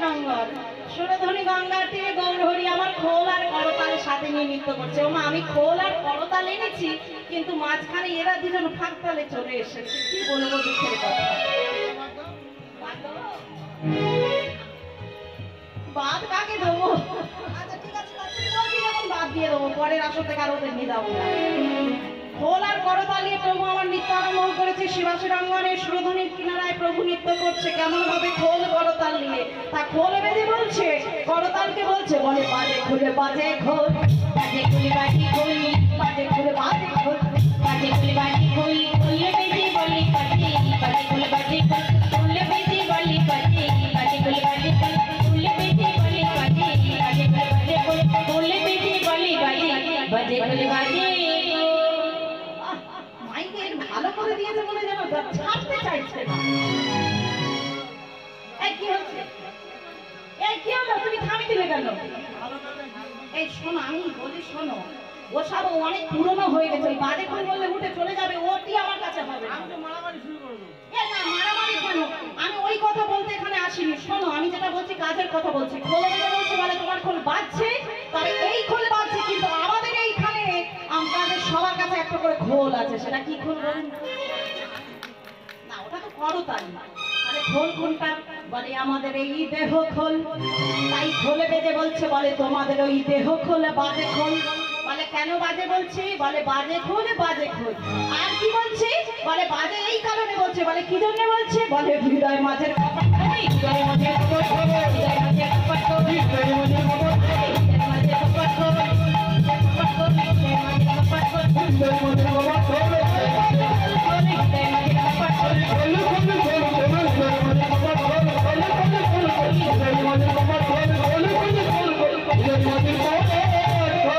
শিবাশিরঙ্গর সুরধনী গঙ্গার তীরে গৌরহরি আমার খোল আর করতালের সাথে নিয়ে নৃত্য করছে। ওমা আমি খোল আর করতাল এনেছি, কিন্তু মাঝখানে এরা দুজন ফাঁক তালে চলে এসেছে। কি বলবো দুঃখের কথা। বাদ কাকে দেবো? আচ্ছা ঠিক আছে, বাদ দিয়ে দেবো, পরের আসর থেকে আর ওদের নিয়ে যাবো না। খোল আর করতাল নিয়ে প্রভু আমার নৃত্য আরম্ভ করেছে। শিবাশিরঙ্গনের সুরধনীর কিনারায় প্রভু নৃত্য করছে। কেমন ভাবে? খোল করতাল নিয়ে। তা খোল বেঁধে বলছে, করতালকে বলছে, বলে বাজে খুলে বাজে খোল, বাজে খুলে বাজি খোল, বাজে খুলে বাজে খোল, বাজে খুলে বাজি খোল, খুলে বেঁধে বলি বাজে, বাজে খুলে বাজে খোল, খুলে বেঁধে বলি বাজে, বাজে খুলে বাজে খোল, খুলে বেঁধে বলি বাজে, বাজে খুলে বাজে খোল, খুলে বেঁধে বলি বাজে, বাজে খুলে বাজে। ভালো করে দিয়েছে বলে যেন ছাড়তে চাইছে না। কি হচ্ছে? কি হলো? তুমি থামি দিলে কেন? এই শোনো, আমি বলি শোনো, ও সব অনেক পুরনো হয়ে গেছে। বাজে করে বললে উঠে চলে যাবে, ওটি আমার কাছে হবে। আমি তো মারামারি শুরু করবো। না মারামারি কেন? আমি ওই কথা বলতে এখানে আসিনি। শোনো, আমি যেটা বলছি কাজের কথা বলছি। খোলে বলছে বলে তোমার খোল বাজছে, তবে এই খোল বাজছে, কিন্তু আমাদের এইখানে আমাদের সবার কাছে একটা করে খোল আছে। সেটা কি খোল বলুন? না ওটা তো করতাল না। তাহলে খোল কোনটা? বলে আমাদের এই দেহ খোল। তাই খোলে বেজে বলছে, বলে তোমাদের ওই দেহ খোল বাজে খোল। বলে কেন বাজে বলছি? বলে বাজে খোল বাজে খোল। আর কি বলছি? বলে বাজে এই কারণে বলছে। বলে কি জন্য বলছে? বলে হৃদয় মাঝের কপাট খোল, হৃদয় মাঝের কপাট খোল, হৃদয় মাঝের কপাট খোল, হৃদয় মাঝের কপাট খোল, হৃদয় মাঝের কপাট খোল, হৃদয় মাঝের কপাট খোল, হৃদয় মাঝের কপাট খোল, হৃদয় মাঝের কপাট খোল, হৃদয় মাঝের কপাট খোল, খোল খোল খোল খোল, হৃদয় মাঝের কপাট খোল, খোল খোল খোল খোল, হৃদয় মাঝের কপাট খোল, খোল খোল খোল খোল, হৃদয় মাঝের কপাট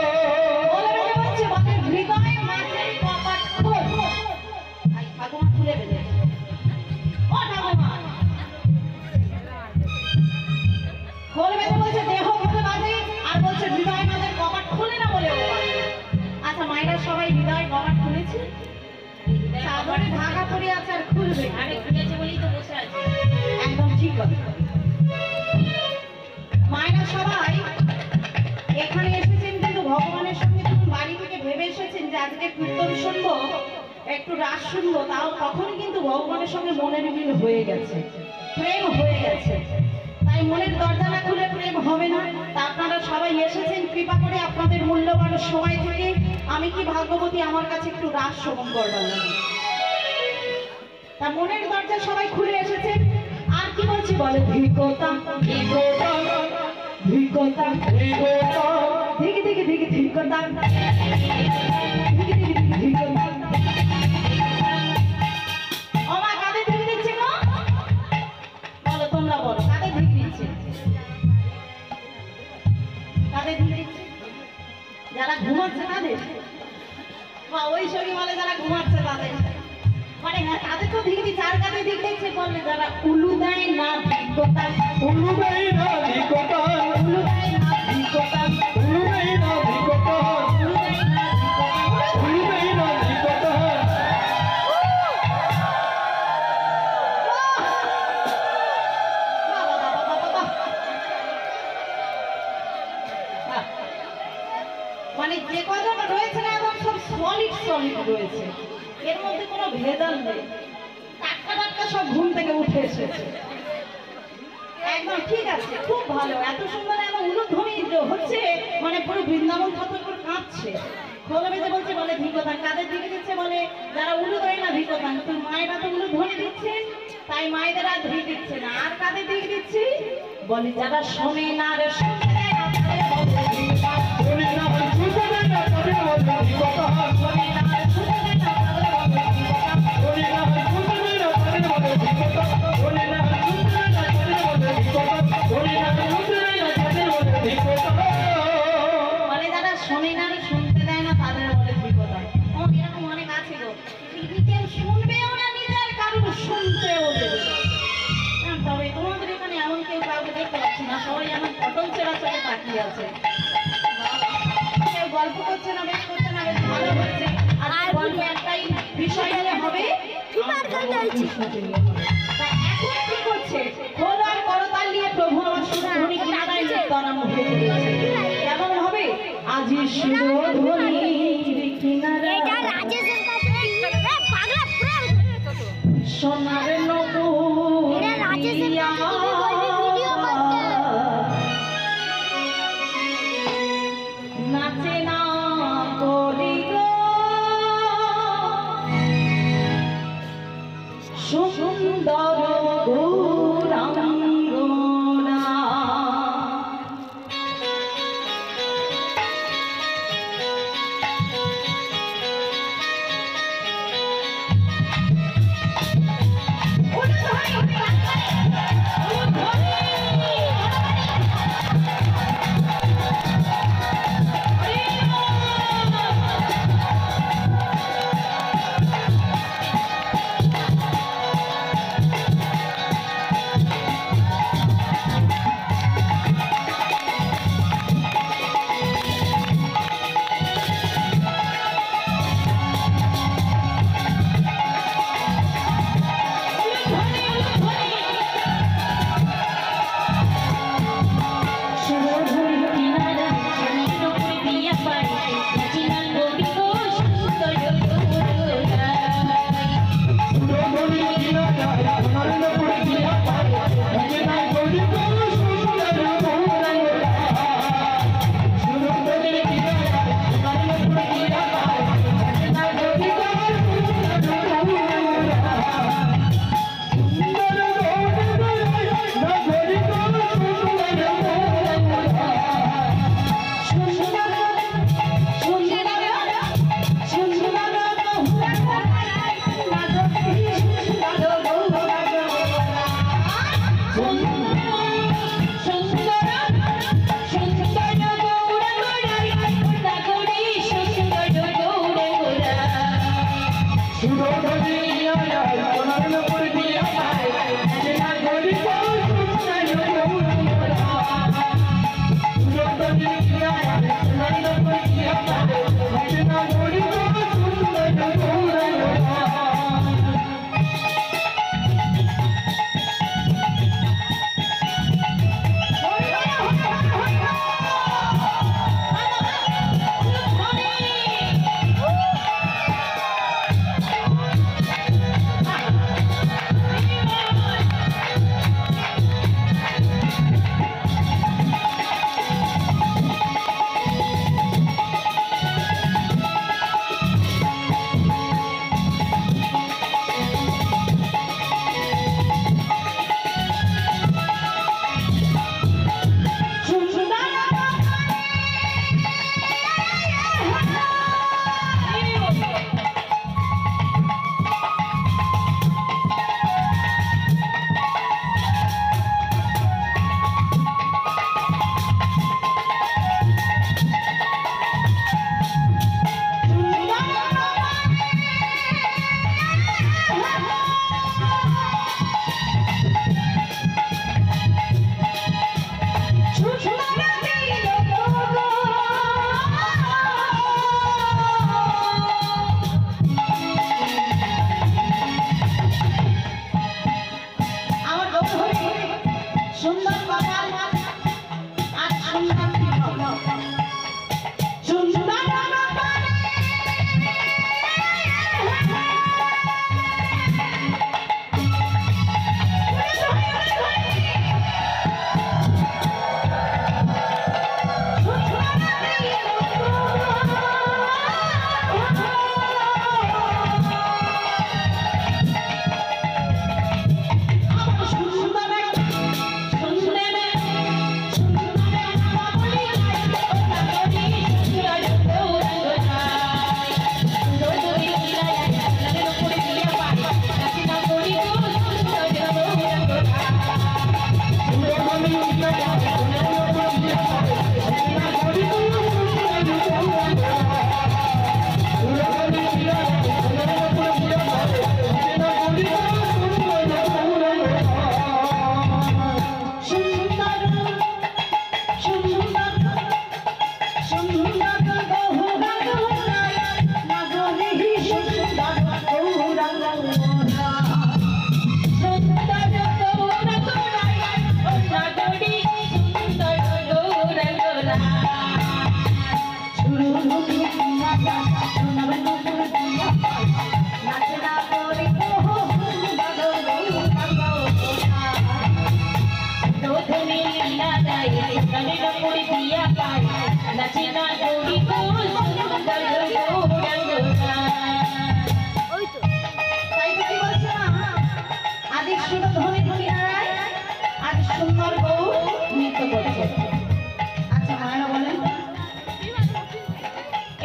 খোল। ঢাকা পড়ে আছে আর খুলবে, আরে খুলেছে বলেই তো বসে আছে। একদম ঠিক কথা। মায়েরা সবাই এখানে এসেছেন, কিন্তু ভগবানের সঙ্গে যখন বাড়ি থেকে ভেবে এসেছেন যে আজকে কীর্তন শুনবো, একটু রাস শুনবো, তাও তখনই কিন্তু ভগবানের সঙ্গে মনের মিল হয়ে গেছে, প্রেম হয়ে গেছে। তাই মনের দরজা না খুলে প্রেম হবে না। তা আপনারা সবাই এসেছেন কৃপা করে আপনাদের মূল্যবান সময় থেকে। আমি কি ভাগ্যবতী, আমার কাছে একটু রাস শ্রবণ করবার লাগে। তা মনের দরজা সবাই খুলে এসেছে। আর কি বলছি? বলে ধিকতা ধিকতা ধিকতা ধিকতা, ধিকি ধিকি ধিকি ধিকতা, ধিকি ধিকি ধিকি ধিকতা। ও মা, কাদের ধিকি দিচ্ছে গো? বলো, তোমরা বলো, কাদের ধিকি দিচ্ছে? কাদের ধিকি দিচ্ছে? যারা ঘুমাচ্ছে তাদের? বা ওই সঙ্গে বলে যারা ঘুমাচ্ছে তাদের? মানে হ্যাঁ, তাদের তো ধিক দিচ্ছে। আর কাদের ধিক দিচ্ছে? বললে যারা উলু দেয় না ধিকতা, উলু দেয় না ধিকতা, উলু দেয় না ধিকতা, উলু দেয় না ধিকতা, উলু দেয় না ধিকতা, উলু দেয় না ধিকতা। মানে যে কজন রয়েছে না একদম সব সলিড সলিড রয়েছে, এর মধ্যে কোনো ভেজাল নেই। টাটকা টাটকা সব ঘুম থেকে উঠে এসেছে, একদম ঠিক আছে, খুব ভালো। এত সুন্দর এমন উলুধ্বনি হচ্ছে, মানে পুরো বৃন্দাবন থর করে কাঁপছে। খোলে বেঁধে বলছে, বলে ধিকতা। কাদের দিকে দিচ্ছে? বলে যারা উলু দেয় না ধিকতা। তুই মায়েরা তো উলুধ্বনি দিচ্ছে, তাই মায়েদের আর ধিক দিচ্ছে না। আর কাদের দিকে দিচ্ছি? বলে যারা শোনে না আর শুনতে দেয় না, শোনে না আর শুনতে দেয় না, তাদের বলে ধিকতা, শোনে না আর শুনতে দেয় না, তাদের বলে ধিকতা, শোনে না আর শুনতে দেয় না, তাদের বলে ধিকতা, শোনে না আর শুনতে দেয় না, তাদের বলে ধিকতা, শোনে না আর শুনতে দেয় না, তাদের বলে ধিকতা। মানে যারা শোনে না আর শুনতে দেয় না তাদের বলে ধিকতা। ও এরকম অনেক আছে গো, কেউ শুনবেও না, নিজের কারণ শুনতেও দেবে। তবে তোমাদের এখানে এমন কেউ কাউকে দেখতে পাচ্ছি না, সবাই এমন পটল চেরা চোখে তাকিয়ে আছে। কেউ গল্প করছে না, বেশ করছে না, বেশ ভালো হচ্ছে। আর গল্প একটাই বিষয় নিয়ে হবে, এখন কি করছে? খোল আর করতাল নিয়ে প্রভু আমার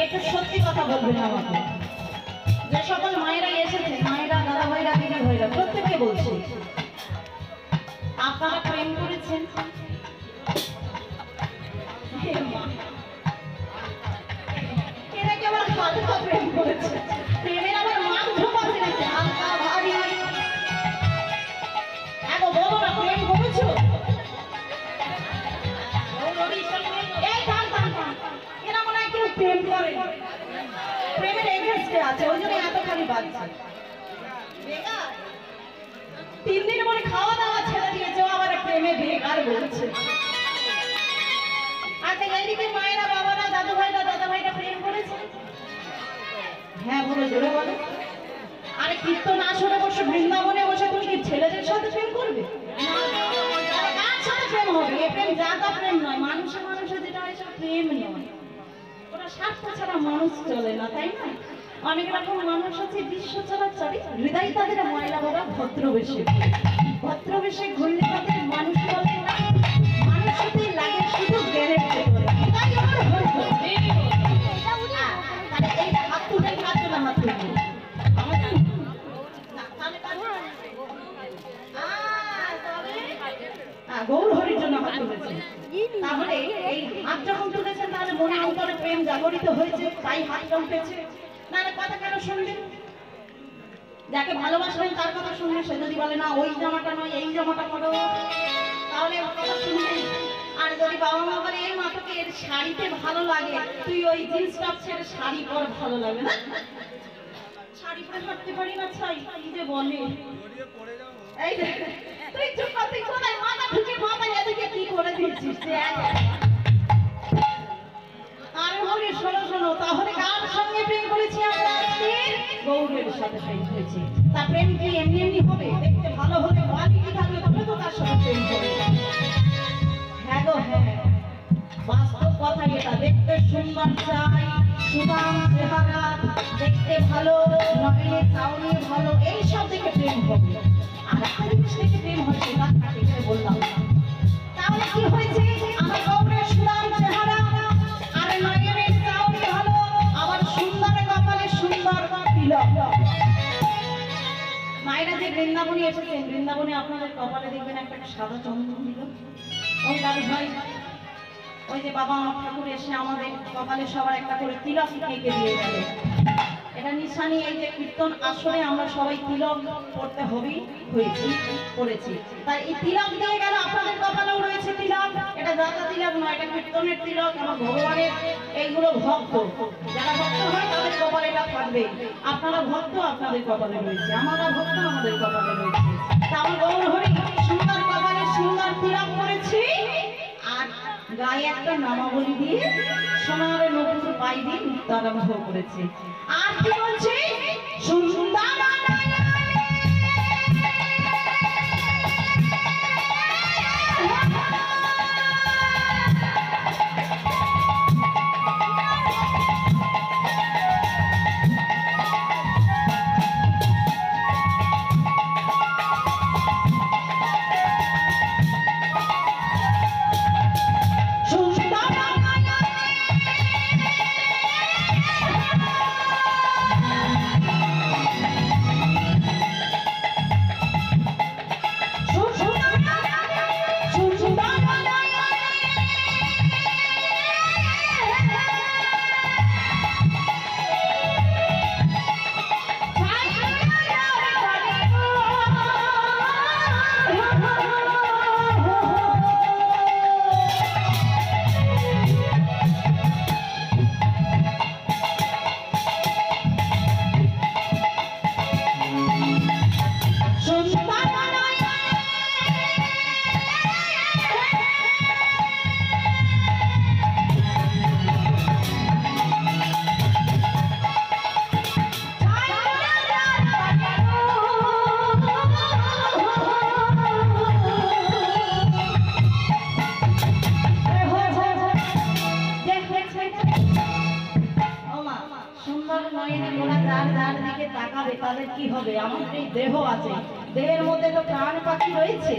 একটু সত্যি কথা বলবেন আমাকে, যে সকল মায়েরা এসেছে, মায়েরা, দাদা ভাইরা, দিদি ভাইরা, প্রত্যেককে বলছি, আপনারা প্রেম করেছেন? এরা কেবল হালকা প্রেম করেছে, প্রেমের আবার মাধ্যম আছে নাকি? হালকা ভারী এত বড় না প্রেম করেছো? এই থাম থাম থাম, এরা মনে হয় কেউ প্রেম করে, প্রেমের এগেন্স্টে আছে, ওই জন্য এত খালি বাজছে। 3 দিন পরে খাওয়া দাওয়া ছেড়ে দিয়েছে, আবার প্রেমে বেকার বলছে। আচ্ছা, এইদিকে মায়েরা, বাবারা, দাদু ভাইরা, দাদা ভাইরা প্রেম করেছে? হ্যাঁ বলো, জোরে বলো। আরে কীর্তন আসরে বসে, বৃন্দাবনে বসে তুমি কি ছেলেদের সাথে প্রেম করবে? কার সাথে প্রেম হবে? এ প্রেম জাতা প্রেম নয়, মানুষে মানুষে যেটা হয় সেটা প্রেম নয়। ওটা স্বার্থ ছাড়া মানুষ চলে না, তাই না? অনেক রকম মানুষ আছে বিশ্ব চলাচলে, হৃদয় তাদের ময়লা বাবা ভদ্রবেশে, ভদ্রবেশে ঘুরলে তাদের মানুষ বলে না, মানুষ হতে লাগে শুধু জ্ঞানের ক্ষেত্রে। তাই আমার হইতো তাহলে এইটা হাত তুলে কাজ না, হাত তুলে আমাদের না তাহলে কাজ তবে গৌর হরির জন্য হাত তুলেছেন। তাহলে এই হাত যখন তুলেছেন তাহলে মনে অন্তরে প্রেম জাগরিত হয়েছে, তাই হাতটা উঠেছে। নাহলে কথা কেন শুনবেন? যাকে ভালোবাসবেন তার কথা শুনবেন। সে যদি বলে না ওই জামাটা নয় এই জামাটা পরো, তাহলে কথা শুনবেন। আর যদি বাবা মা বলে এই মা তোকে এর শাড়িতে ভালো লাগে, তুই ওই জিন্স টপ ছেড়ে শাড়ি পর ভালো লাগে না, শাড়ি পরে হাঁটতে পারি না ছাই, কি যে বলে। এই তুই চুপ কর, তুই কোথায় মাথা ঢুকে মাথা এদিকে কি করে দিচ্ছিস? আরে বলি শোনো শোনো, তাহলে কার সঙ্গে প্রেম করেছি আমরা? গৌরের সাথে প্রেম হয়েছে। তা প্রেম কি এমনি এমনি হবে? দেখতে ভালো হলে কোয়ালিটি থাকলে তবে তো তার সঙ্গে প্রেম হবে। হ্যাঁ গো হ্যাঁ, বাস্তব কথা এটা। দেখতে সুন্দর চাই, সুদাম চেহারা, দেখতে ভালো, নয়নে চাউনি ভালো, এইসব দেখে প্রেম হবে। আর একটা জিনিস দেখে প্রেম হয়েছে, তাকে বললাম। তাহলে কি হয়েছে? আমার গৌরের সুদাম চেহারা, আর নয়নের চাউনি ভালো, আবার সুন্দর কপালে সুন্দর তিলক। মায়েরা যে বৃন্দাবনে এসেছেন, বৃন্দাবনে আপনাদের কপালে দেখবেন একটা সাদা চন্দন দিল। ওই দাদু ভাই, ওই যে বাবা আমার ঠাকুর এসে আমাদের কপালে সবার একটা করে তিলক এঁকে দিয়ে গেল। এটা নিশানি। এই যে কীর্তন আসরে আমরা সবাই তিলক পড়তে করেছি। তাই এই তিলক দিয়ে গেল, আপনাদের কপালেও রয়েছে তিলক। এটা দাতা তিলক নয়, এটা কীর্তনের তিলক। আমার ভগবানের এইগুলো ভক্ত, যারা ভক্ত হয় তাদের কপালে এটা থাকবে। আপনারা ভক্ত, আপনাদের কপালে রয়েছে। আমরা ভক্ত, আমাদের কপালে রয়েছে। তা আমার গৌর হরি সুন্দর কপালে সুন্দর তিলক করেছি, আর গায়ে একটা নামাবলী দিয়ে সোনার নতুন পাই দিয়ে নৃত্য আরম্ভ করেছে। আর কি বলছে? সুন্দর তাদের কি হবে? আমাদের এই দেহ আছে, দেহের মধ্যে তো প্রাণ পাখি রয়েছে।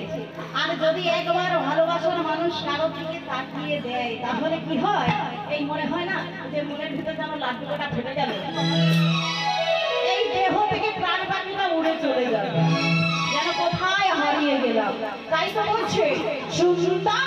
আর যদি একবার ভালোবাসার মানুষ কারোর দিকে তাকিয়ে দেয় তাহলে কি হয়? এই মনে হয় না যে মনের ভিতরে যেন লাড্ডুটা ফেটে গেল, এই দেহ থেকে প্রাণ পাখিটা উড়ে চলে যাবে, যেন কোথায় হারিয়ে গেলাম। তাই তো বলছে সুন্দর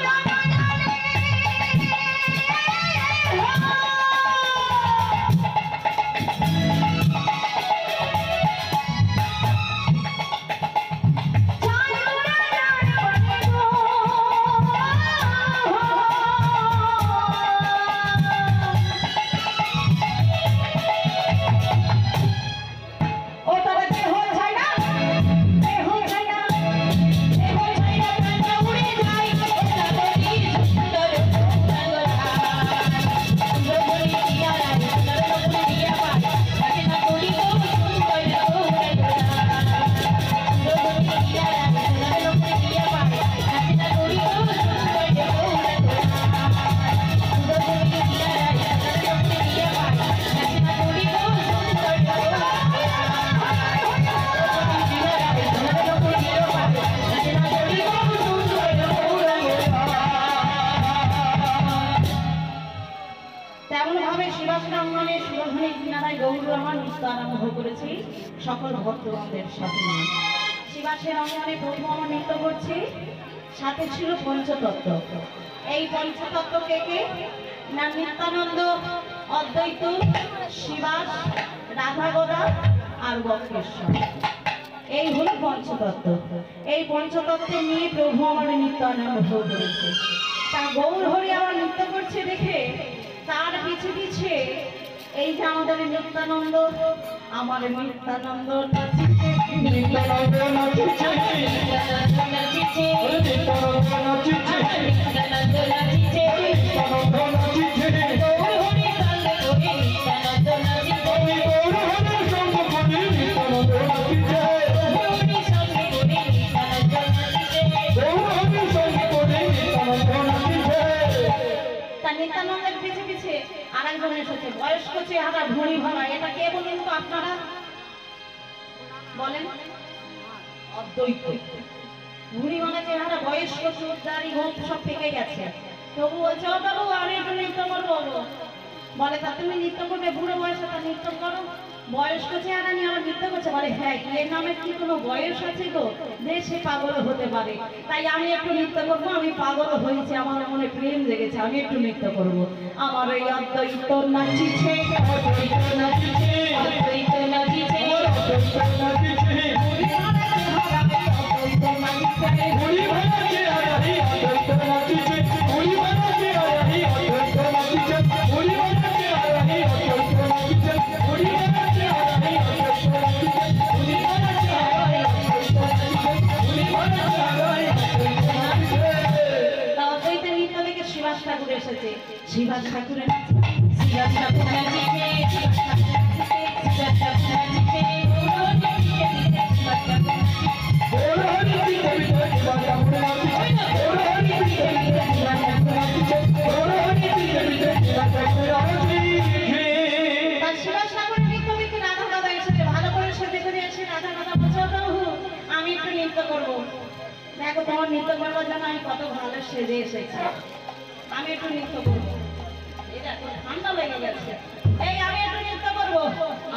সকল ভক্তগণদের সাথে শিবাসের অঙ্গনে প্রথম আমরা নৃত্য করছি। সাথে ছিল পঞ্চতত্ত্ব। এই পঞ্চতত্ত্ব কে কে? না নিত্যানন্দ, অদ্বৈত, শিবাস, রাধাগোদা আর বক্রেশ্বর। এই হলো পঞ্চতত্ত্ব। এই পঞ্চতত্ত্ব নিয়ে প্রভু আমার নিত্যানন্দ ভোগ করেছে। তা গৌর হরি আবার নৃত্য করছে দেখে তার পিছে পিছে এই যে আমাদের নিত্যানন্দ, আমার নিত্যানন্দ নাচিছে, নিত্যানন্দ নাচিছে, নিত্যানন্দ নাচিছে, নিত্যানন্দ নাচিছে, নিত্যানন্দ নাচিছে, নিত্যানন্দ নাচিছে, গৌর হরি তালে করে নিত্যানন্দ নাচিছে, গৌর হরির সঙ্গ করে নিত্যানন্দ নাচিছে, গৌর হরি সঙ্গে করে নিত্যানন্দ নাচিছে, গৌর হরির সঙ্গ করে নিত্যানন্দ নাচিছে। তা নিত্যানন্দের পিছে পিছে আরেকজন এসেছে, বয়স্ক চেহারা, ভুঁড়ি ভাঙা। এটা কে বলুন তো আপনারা? বলেন। অদ্বৈত। ভুঁড়ি ভাঙা চেহারা, বয়স্ক, চুল দাড়ি গোঁফ সব পেকে গেছে। তবু বলছে, ও বাবু আমি একটু নৃত্য করবো। বলে, তা তুমি নৃত্য করবে? বুড়ো বয়সে তা নৃত্য করো। বয়স্ক চেহারা নিয়ে আমার নৃত্য করছে। বলে, হ্যাঁ, এর নামে কি কোনো বয়স আছে গো? যে সে পাগল হতে পারে। তাই আমি একটু নৃত্য করবো। আমি পাগল হয়েছি, আমার মনে প্রেম জেগেছে, আমি একটু নৃত্য করবো। আমার ওই অদ্বৈত নাচিছে, অদ্বৈত নাচিছে, অদ্বৈত নাচিছে, অদ্বৈত নাচিছে, অদ্বৈত নাচিছে, ভুঁড়ি ভাঙা চেহারাই অদ্বৈত নাচিছে, ভুঁড়ি ভাঙা চেহারাই অদ্বৈত নাচিছে, ভুঁড়ি ভাঙা চেহারাই অদ্বৈত নাচিছে, ভুঁড়ি ভাঙা চেহারাই অদ্বৈত নাচিছে, ভুঁড়ি ভাঙা চেহারাই অদ্বৈত নাচিছে, ভুঁড়ি ভাঙা চেহারাই অদ্বৈত নাচিছে। তা অদ্বৈত নৃত্য দেখে শিবাস ঠাকুর এসেছে। শিবাস ঠাকুরের শিবাস ঠাকুর নাচিছে, শিবাস ঠাকুর নাচিছে, শিবাস ঠাকুর নাচিছে, গৌর নাচিছে, শিবাস ঠাকুর নাচিছে, গৌর হরি পিঠে পিঠে শিবাস ঠাকুর নাচিছে, গৌর হরি পিঠে পিঠে শিবাস ঠাকুর নাচিছে, গৌর হরি পিঠে পিঠে শিবাস ঠাকুর নাচিছে। তার শিবাস ঠাকুরের নৃত্য দেখে রাধা দাদা এসেছে। ভালো করে সেজে করে এসে রাধা দাদা বলছে, "ও প্রভু, আমি একটু নৃত্য করবো। দেখো তোমার নৃত্য করবার জন্য আমি কত ভালো সেজে এসেছি, আমি একটু নৃত্য করবো।" এই দেখো, ঠান্ডা লেগে গেছে। এই আমি একটু নৃত্য করবো।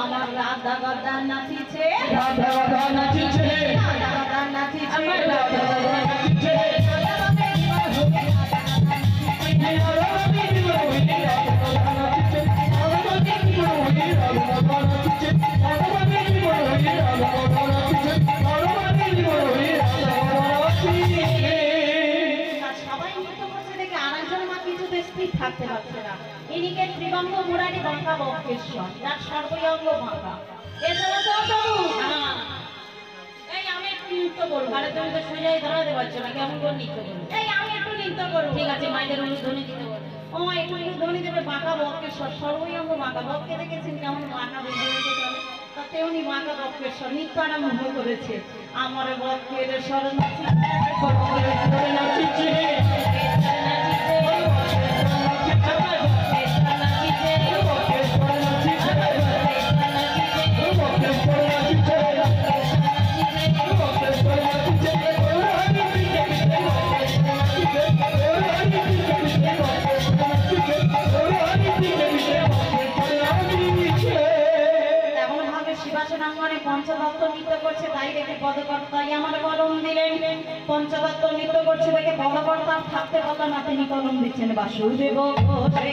আমার রাধা দাদা নাচিছে, রাধা রাধা নাচিছে, রাধা দাদা নাচিছে, আমার রাধা রাধা নাচিছে, রাধা দাদা এবার হবে রাধা দাদা নাচিছে। রাধারানী বিরোহী রাধা নাচিছে, রাধারানী বিরোহী রাধা নাচিছে, রাধারানী বিরোহী রাধা নাচিছে, রাধারানী বিরোহী রাধা নাচিছে। আর সবাই নৃত্য করছে দেখে আরেকজন মা কিছুতে স্থির থাকতে পারছে না। ইনিকে ত্রিবঙ্গ মুরারি বাঁকা বক্রেশ্বর, যার সর্বঙ্গ বাঁকা। এছাড়া তো প্রভু, এই আমি একটু নৃত্য করবো। আরে তুমি তো সোজাই ধরাতে পারছো না, কেমন করে নৃত্য করবে? এই আমি একটু নৃত্য করবো। ঠিক আছে, মায়েদের অনুধ্বনি দিতে বলো। ও একটু ধ্বনি দেবে। বাঁকা বক্রেশ্বর, সর্বঙ্গ বাঁকা। বককে দেখেছেন কেমন বাঁকা বেঁধে বেঁধে চলে? তা তেমনি বাঁকা বক্রেশ্বর নৃত্য আরম্ভ করেছে। আমার বক্রের স্মরণ নাচিছে, নাচিছে, পঞ্চদত্ত নৃত্য করছে তাই দেখে পদকর্তাই আমার কলম দিলেন। পঞ্চদত্ত নৃত্য করছে দেখে পদকর্তা থাকতে পারল না, তিনি কলম দিচ্ছেন বাসুদেব ঘোষে।